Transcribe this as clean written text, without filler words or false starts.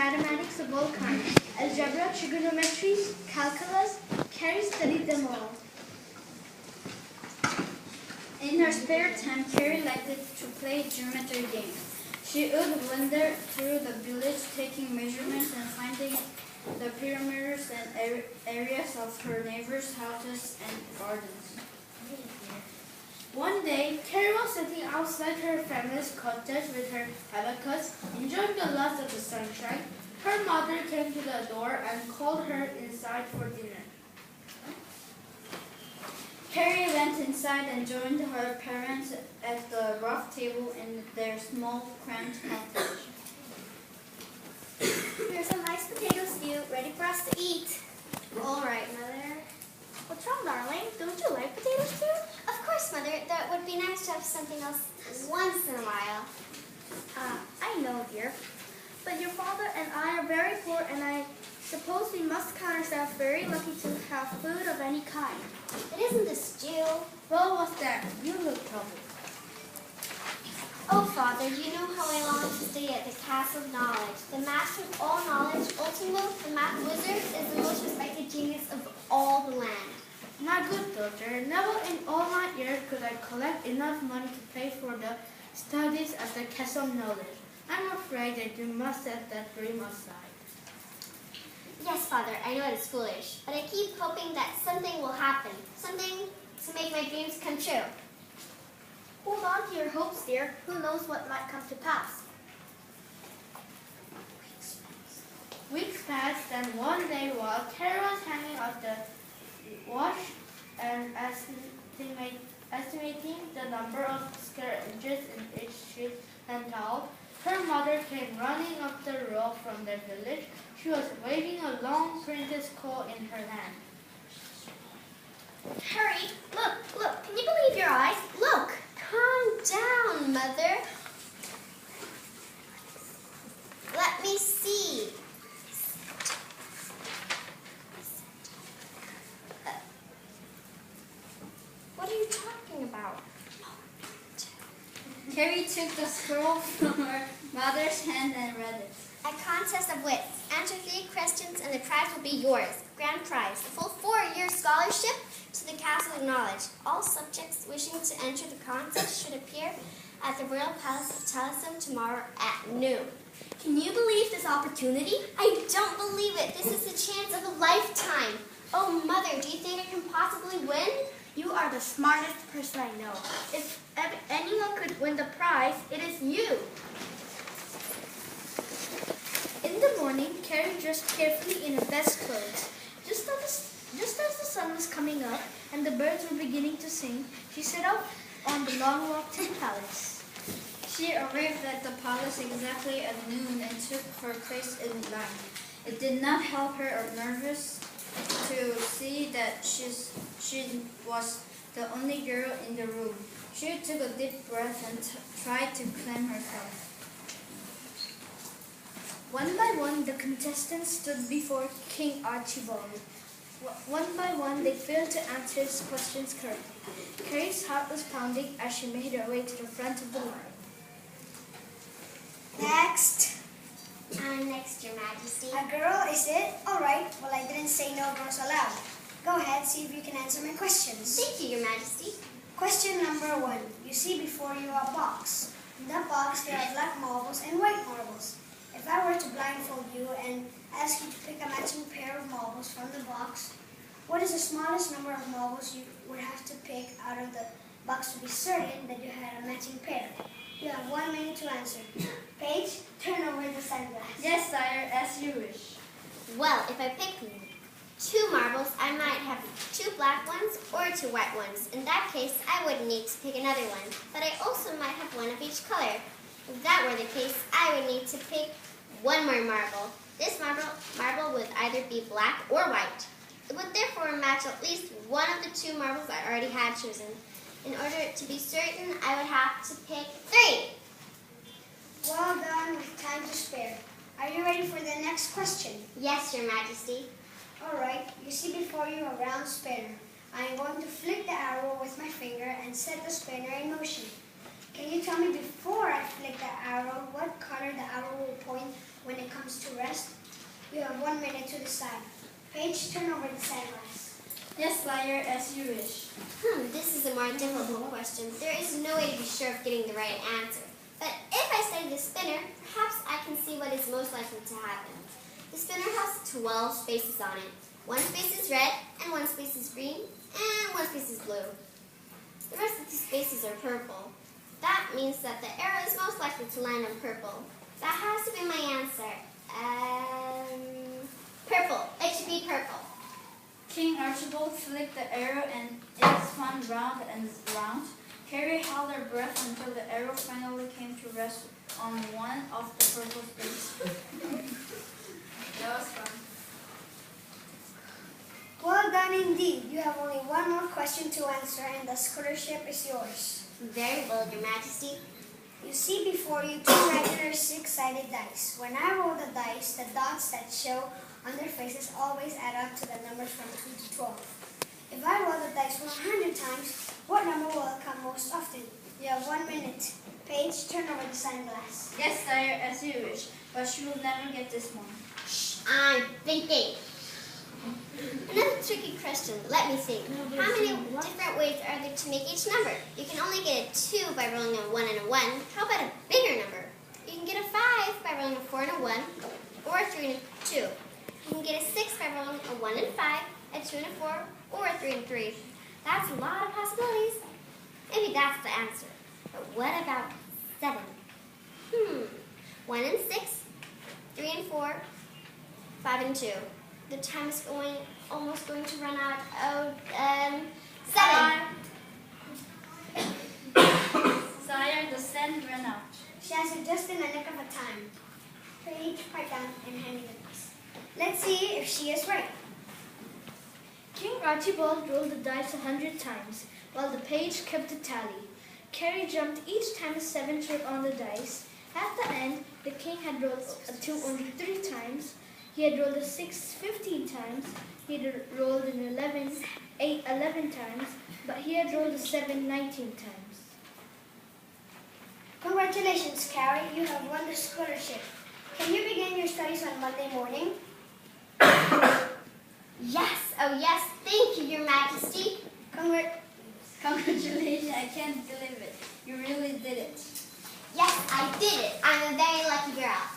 mathematics of all kinds, algebra, trigonometry, calculus. Carrie studied them all. In her spare time, Carrie liked to play geometry games. She would wander through the village, taking measurements and finding the perimeters and areas of her neighbors' houses and gardens. One day, Carrie was sitting outside her family's cottage with her abacus, enjoying the last of the sunshine. Her mother came to the door and called her inside for dinner. Carrie went inside and joined her parents at the rough table in their small, cramped cottage. Here's some nice potato stew, ready for us to eat. All right, Mother. What's wrong, darling? Don't you like potato stew? Of course, Mother. That would be nice to have something else once in a while. I know, dear. But your father and I are very poor, and I suppose we must count ourselves very lucky to have food of any kind. It isn't the stew. Well, what's that? You look troubled. Oh, Father, you know how I long to stay at the Castle of Knowledge. The master of all knowledge, Ultimo, the math wizard, is the most respected genius of all the land. My good daughter, never in all my years could I collect enough money to pay for the studies at the Castle of Knowledge. I'm afraid that you must set that dream aside. Yes, Father, I know it is foolish, but I keep hoping that something will happen, something to make my dreams come true. Hold on to your hopes, dear. Who knows what might come to pass? Weeks passed, and one day while Carrie was hanging up the wash and estimating the number of square inches in each sheet and towel, her mother came running up the road from the village. She was waving a long printed scroll in her hand. Carrie, look, can you believe your eyes? Look! Calm down, Mother. Let me see. What are you talking about? Carrie took the scroll from her mother's hand and read it. A contest of wits. Answer 3 questions and the prize will be yours. Grand prize. A full 4-year scholarship to the Castle of Knowledge. All subjects wishing to enter the contest should appear at the Royal Palace of Talisman tomorrow at noon. Can you believe this opportunity? I don't believe it. This is the chance of a lifetime. Oh, Mother, do you think I can possibly win? You are the smartest person I know. If anyone could win the prize, it is you. In the morning, Carrie dressed carefully in her best clothes. Just as the sun was coming up and the birds were beginning to sing, she set out on the long walk to the palace. She arrived at the palace exactly at noon and took her place in line. It did not help her or nervous to see that she was the only girl in the room. She took a deep breath and tried to calm herself. One by one, the contestants stood before King Archibald. One by one, they failed to answer his questions correctly. Carrie's heart was pounding as she made her way to the front of the line. Next. Next, Your Majesty. A girl, is it? All right. Well, I didn't say no girls allowed. Go ahead, see if you can answer my questions. Thank you, Your Majesty. Question number 1. You see before you a box. In that box, there are black marbles and white marbles. If I were to blindfold you and ask you to pick a matching pair of marbles from the box, what is the smallest number of marbles you would have to pick out of the box to be certain that you had a matching pair? You have 1 minute to answer. Paige, turn over the sunglasses. Yes, sire, as you wish. Well, if I pick 2 marbles, I might have 2 black ones or 2 white ones. In that case, I would need to pick another one, but I also might have 1 of each color. If that were the case, I would need to pick 1 more marble. This marble would either be black or white. It would therefore match at least 1 of the 2 marbles I already had chosen. In order to be certain, I would have to pick 3. Well done, with time to spare. Are you ready for the next question? Yes, Your Majesty. All right, you see before you a round spinner. I am going to flick the arrow with my finger and set the spinner in motion. Can you tell me before I flick the arrow what color the arrow will point When it comes to rest, you have 1 minute to decide. Paige, turn over the sandglass. Yes, Liar, as you wish. This is a more difficult question. There is no way to be sure of getting the right answer. But if I study the spinner, perhaps I can see what is most likely to happen. The spinner has 12 spaces on it. 1 space is red, and 1 space is green, and 1 space is blue. The rest of the spaces are purple. That means that the arrow is most likely to land on purple. That has to be my answer. Purple. It should be purple. King Archibald flicked the arrow and it spun round and round. Carrie held her breath until the arrow finally came to rest on one of the purple spaces. That was fun. Well done indeed. You have only 1 more question to answer and the scholarship is yours. Very well, Your Majesty. You see before you 2 regular 6-sided dice. When I roll the dice, the dots that show on their faces always add up to the numbers from 2 to 12. If I roll the dice 100 times, what number will come most often? You have 1 minute. Paige, turn over the sandglass. Yes, Sire, as you wish, but she will never get this one. Shh, I'm thinking. Another tricky question. Let me think. How many different ways are there to make each number? You can only get a 2 by rolling a 1 and a 1. How about a bigger number? You can get a 5 by rolling a 4 and a 1, or a 3 and a 2. You can get a 6 by rolling a 1 and 5, a 2 and a 4, or a 3 and 3. That's a lot of possibilities. Maybe that's the answer. But what about 7? 1 and 6, 3 and 4, 5 and 2. The time is almost going to run out. 7. Sire, the sand ran out. She has it just in the nick of a time. Paige, pipe down and hand me the dice. Let's see if she is right. King Archibald rolled the dice 100 times, while the page kept a tally. Carrie jumped each time a 7 showed on the dice. At the end, the king had rolled a 2 only 3 times. He had rolled a 6 15 times. He had rolled an 8 11 times, but he had rolled a 7 19 times. Congratulations, Carrie. You have won the scholarship. Can you begin your studies on Monday morning? Yes, oh yes, thank you, Your Majesty. Congratulations, I can't believe it. You really did it. Yes, I did it. I'm a very lucky girl.